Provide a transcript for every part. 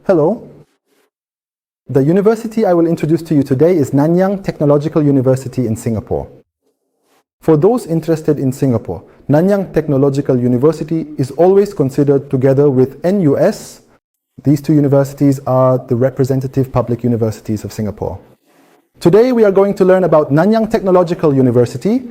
Hello. The university I will introduce to you today is Nanyang Technological University in Singapore. For those interested in Singapore, Nanyang Technological University is always considered together with NUS. These two universities are the representative public universities of Singapore. Today we are going to learn about Nanyang Technological University.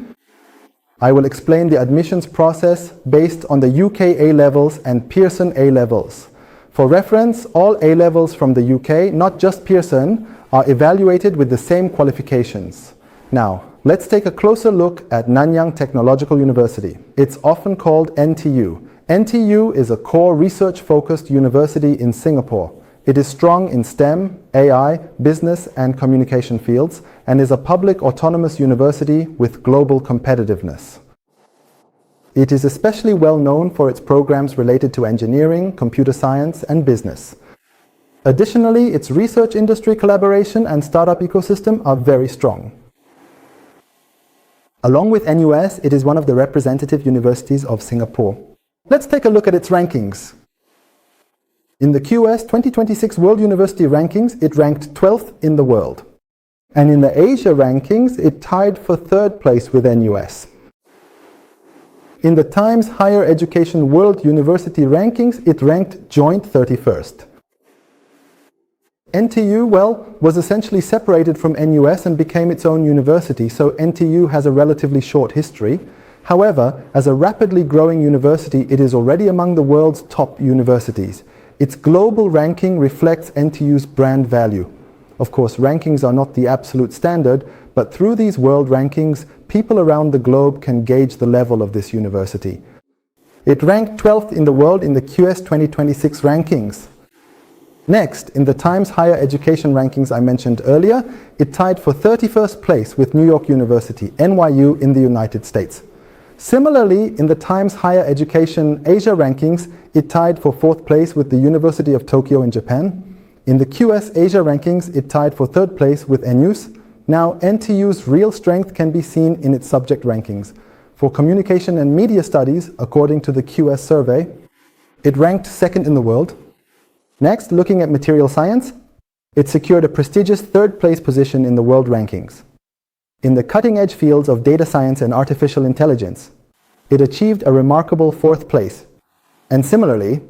I will explain the admissions process based on the UK A-levels and Pearson A-levels. For reference, all A-levels from the UK, not just Pearson, are evaluated with the same qualifications. Now, let's take a closer look at Nanyang Technological University. It's often called NTU. NTU is a core research-focused university in Singapore. It is strong in STEM, AI, business and communication fields, and is a public autonomous university with global competitiveness. It is especially well known for its programs related to engineering, computer science, and business. Additionally, its research industry collaboration and startup ecosystem are very strong. Along with NUS, it is one of the representative universities of Singapore. Let's take a look at its rankings. In the QS 2026 World University Rankings, it ranked 12th in the world. And in the Asia rankings, it tied for 3rd place with NUS. In the Times Higher Education World University Rankings, it ranked joint 31st. NTU, was essentially separated from NUS and became its own university, so NTU has a relatively short history. However, as a rapidly growing university, it is already among the world's top universities. Its global ranking reflects NTU's brand value. Of course, rankings are not the absolute standard, but through these world rankings, people around the globe can gauge the level of this university. It ranked 12th in the world in the QS 2026 rankings. Next, in the Times Higher Education rankings I mentioned earlier, it tied for 31st place with New York University, NYU, in the United States. Similarly, in the Times Higher Education Asia rankings, it tied for 4th place with the University of Tokyo in Japan. In the QS Asia rankings, it tied for 3rd place with NUS. Now, NTU's real strength can be seen in its subject rankings. For communication and media studies, according to the QS survey, it ranked 2nd in the world. Next, looking at material science, it secured a prestigious 3rd place position in the world rankings. In the cutting-edge fields of data science and artificial intelligence, it achieved a remarkable 4th place. And similarly,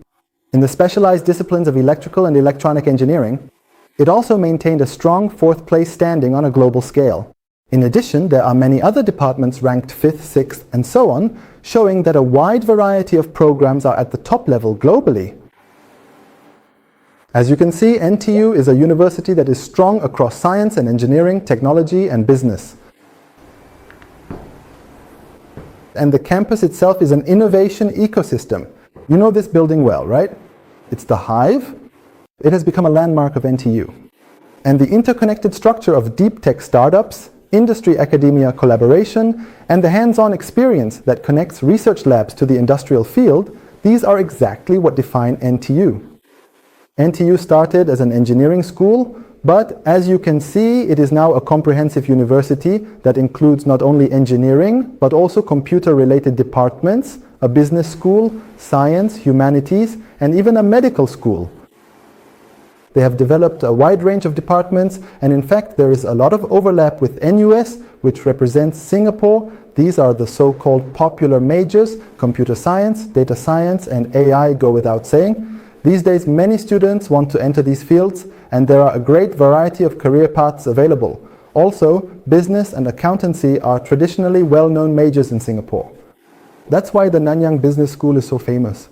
in the specialized disciplines of electrical and electronic engineering, it also maintained a strong 4th place standing on a global scale. In addition, there are many other departments ranked 5th, 6th, and so on, showing that a wide variety of programs are at the top level globally. As you can see, NTU is a university that is strong across science and engineering, technology, and business. And the campus itself is an innovation ecosystem. You know this building well, right? It's the Hive. It has become a landmark of NTU. And the interconnected structure of deep tech startups, industry-academia collaboration, and the hands-on experience that connects research labs to the industrial field, these are exactly what define NTU. NTU started as an engineering school, but as you can see, it is now a comprehensive university that includes not only engineering, but also computer-related departments, a business school, science, humanities, and even a medical school. They have developed a wide range of departments, and in fact there is a lot of overlap with NUS, which represents Singapore. These are the so-called popular majors: computer science, data science, and AI go without saying. These days many students want to enter these fields, and there are a great variety of career paths available. Also, business and accountancy are traditionally well-known majors in Singapore. That's why the Nanyang Business School is so famous.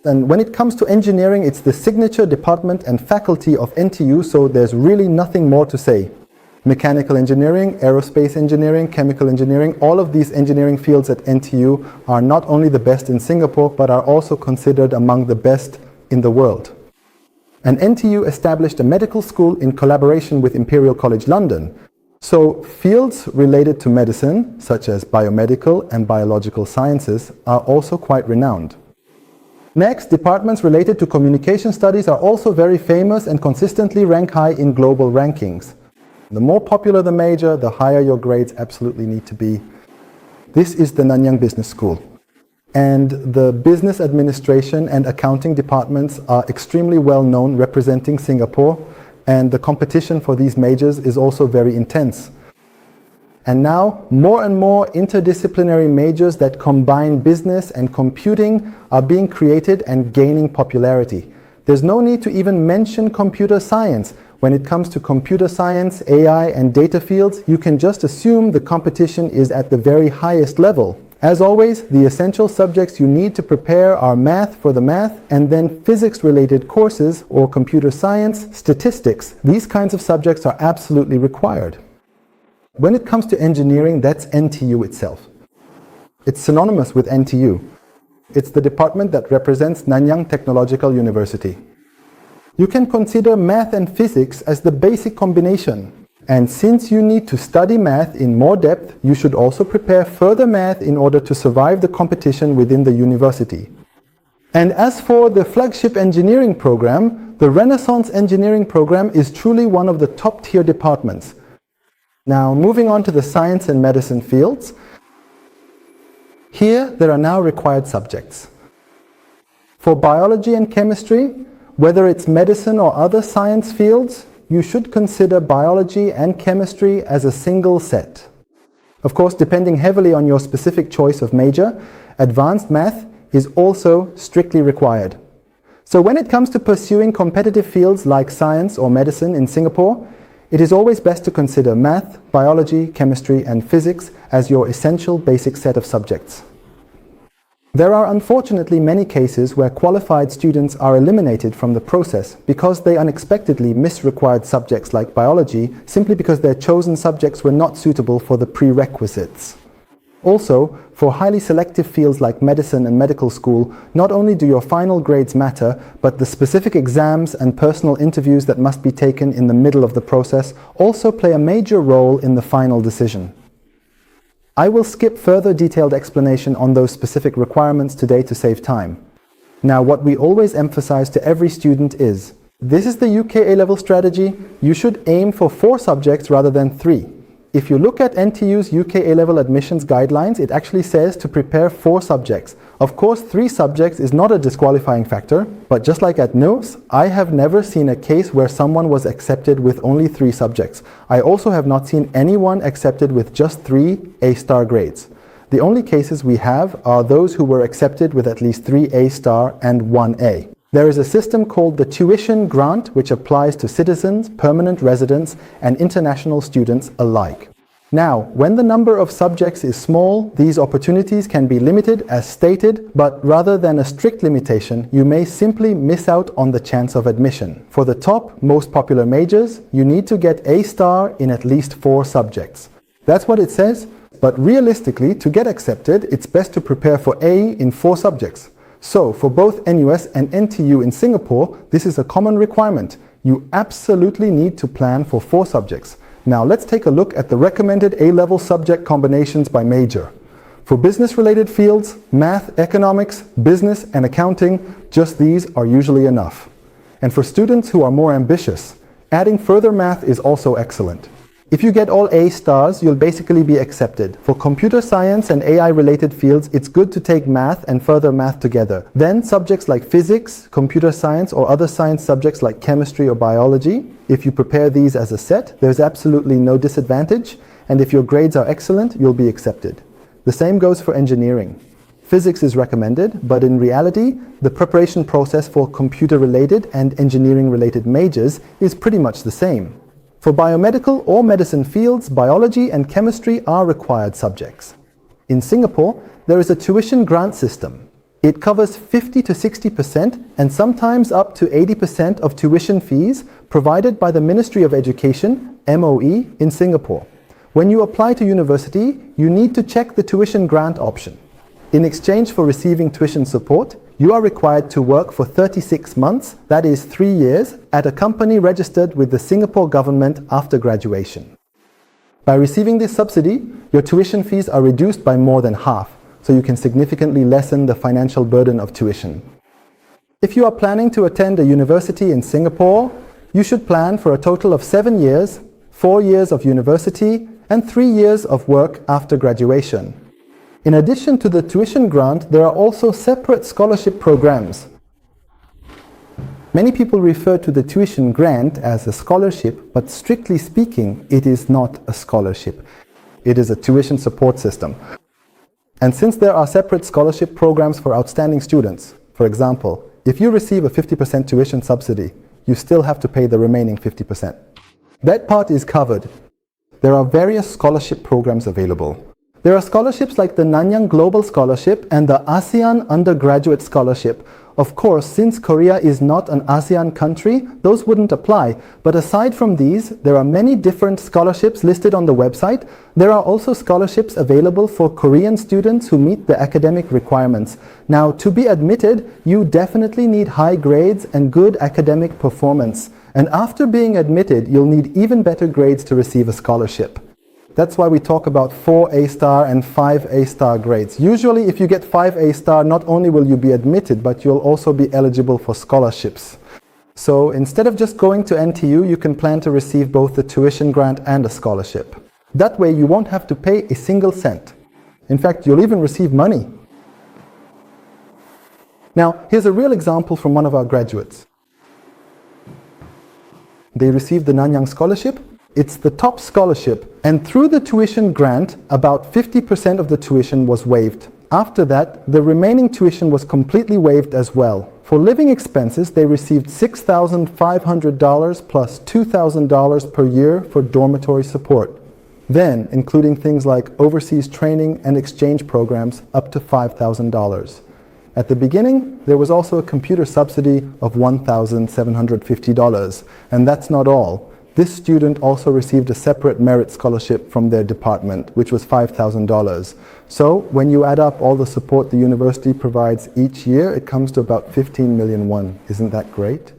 And when it comes to engineering, it's the signature department and faculty of NTU, so there's really nothing more to say. Mechanical engineering, aerospace engineering, chemical engineering, all of these engineering fields at NTU are not only the best in Singapore, but are also considered among the best in the world. And NTU established a medical school in collaboration with Imperial College London. So fields related to medicine, such as biomedical and biological sciences, are also quite renowned. Next, departments related to communication studies are also very famous and consistently rank high in global rankings. The more popular the major, the higher your grades absolutely need to be. This is the Nanyang Business School. and the business administration and accounting departments are extremely well known representing Singapore, and the competition for these majors is also very intense. And now, more and more interdisciplinary majors that combine business and computing are being created and gaining popularity. There's no need to even mention computer science. When it comes to computer science, AI, and data fields, you can just assume the competition is at the very highest level. As always, the essential subjects you need to prepare are math for the math, and then physics-related courses or computer science, statistics. These kinds of subjects are absolutely required. When it comes to engineering, that's NTU itself. It's synonymous with NTU. It's the department that represents Nanyang Technological University. You can consider math and physics as the basic combination. And since you need to study math in more depth, you should also prepare further math in order to survive the competition within the university. And as for the flagship engineering program, the Renaissance Engineering program is truly one of the top-tier departments. Now, moving on to the science and medicine fields. Here, there are now required subjects. For biology and chemistry, whether it's medicine or other science fields, you should consider biology and chemistry as a single set. Of course, depending heavily on your specific choice of major, advanced math is also strictly required. So when it comes to pursuing competitive fields like science or medicine in Singapore, it is always best to consider math, biology, chemistry, and physics as your essential basic set of subjects. There are unfortunately many cases where qualified students are eliminated from the process because they unexpectedly miss required subjects like biology simply because their chosen subjects were not suitable for the prerequisites. Also, for highly selective fields like medicine and medical school, not only do your final grades matter, but the specific exams and personal interviews that must be taken in the middle of the process also play a major role in the final decision. I will skip further detailed explanation on those specific requirements today to save time. Now, what we always emphasize to every student is, this is the UK A-level strategy. You should aim for 4 subjects rather than 3. If you look at NTU's UK A-level admissions guidelines, it actually says to prepare 4 subjects. Of course, 3 subjects is not a disqualifying factor, but just like at NOS, I have never seen a case where someone was accepted with only 3 subjects. I also have not seen anyone accepted with just 3 A-star grades. The only cases we have are those who were accepted with at least 3 A-star and 1 A. There is a system called the tuition grant, which applies to citizens, permanent residents, and international students alike. Now, when the number of subjects is small, these opportunities can be limited as stated, but rather than a strict limitation, you may simply miss out on the chance of admission. For the top, most popular majors, you need to get A-star in at least 4 subjects. That's what it says, but realistically, to get accepted, it's best to prepare for A in 4 subjects. So, for both NUS and NTU in Singapore, this is a common requirement. You absolutely need to plan for 4 subjects. Now, let's take a look at the recommended A-level subject combinations by major. For business-related fields, math, economics, business, and accounting, just these are usually enough. And for students who are more ambitious, adding further math is also excellent. If you get all A-stars, you'll basically be accepted. For computer science and AI-related fields, it's good to take math and further math together. Then subjects like physics, computer science, or other science subjects like chemistry or biology. If you prepare these as a set, there's absolutely no disadvantage, and if your grades are excellent, you'll be accepted. The same goes for engineering. Physics is recommended, but in reality, the preparation process for computer-related and engineering-related majors is pretty much the same. For biomedical or medicine fields, biology and chemistry are required subjects. In Singapore, there is a tuition grant system. It covers 50 to 60% and sometimes up to 80% of tuition fees provided by the Ministry of Education, MOE, in Singapore. When you apply to university, you need to check the tuition grant option. In exchange for receiving tuition support, you are required to work for 36 months, that is 3 years, at a company registered with the Singapore government after graduation. By receiving this subsidy, your tuition fees are reduced by more than half, so you can significantly lessen the financial burden of tuition. If you are planning to attend a university in Singapore, you should plan for a total of 7 years, 4 years of university, and 3 years of work after graduation. In addition to the tuition grant, there are also separate scholarship programs. Many people refer to the tuition grant as a scholarship, but strictly speaking, it is not a scholarship. It is a tuition support system. And since there are separate scholarship programs for outstanding students, for example, if you receive a 50% tuition subsidy, you still have to pay the remaining 50%. That part is covered. There are various scholarship programs available. There are scholarships like the Nanyang Global Scholarship and the ASEAN Undergraduate Scholarship. Of course, since Korea is not an ASEAN country, those wouldn't apply. But aside from these, there are many different scholarships listed on the website. There are also scholarships available for Korean students who meet the academic requirements. Now, to be admitted, you definitely need high grades and good academic performance. And after being admitted, you'll need even better grades to receive a scholarship. That's why we talk about 4 A-star and 5 A-star grades. Usually, if you get 5 A-star, not only will you be admitted, but you'll also be eligible for scholarships. So instead of just going to NTU, you can plan to receive both the tuition grant and a scholarship. That way, you won't have to pay a single cent. In fact, you'll even receive money. Now, here's a real example from one of our graduates. They received the Nanyang Scholarship. It's the top scholarship, and through the tuition grant, about 50% of the tuition was waived. After that, the remaining tuition was completely waived as well. For living expenses, they received $6,500 plus $2,000 per year for dormitory support. Then, including things like overseas training and exchange programs, up to $5,000. At the beginning, there was also a computer subsidy of $1,750, and that's not all. This student also received a separate merit scholarship from their department, which was $5,000. So when you add up all the support the university provides each year, it comes to about 15 million won. Isn't that great?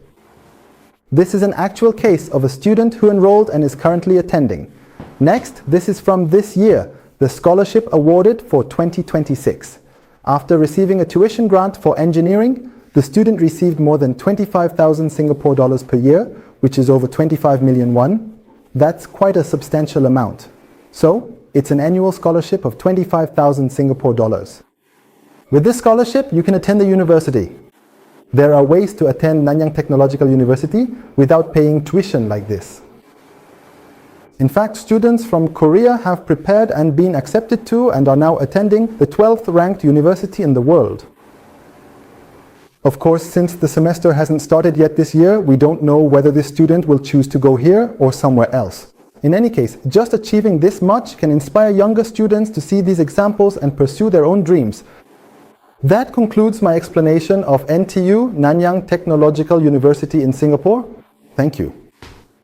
This is an actual case of a student who enrolled and is currently attending. Next, this is from this year, the scholarship awarded for 2026. After receiving a tuition grant for engineering, the student received more than 25,000 Singapore dollars per year, which is over 25 million won. That's quite a substantial amount. So, it's an annual scholarship of 25,000 Singapore dollars. With this scholarship, you can attend the university. There are ways to attend Nanyang Technological University without paying tuition like this. In fact, students from Korea have prepared and been accepted to and are now attending the 12th ranked university in the world. Of course, since the semester hasn't started yet this year, we don't know whether this student will choose to go here or somewhere else. In any case, just achieving this much can inspire younger students to see these examples and pursue their own dreams. That concludes my explanation of NTU, Nanyang Technological University in Singapore. Thank you.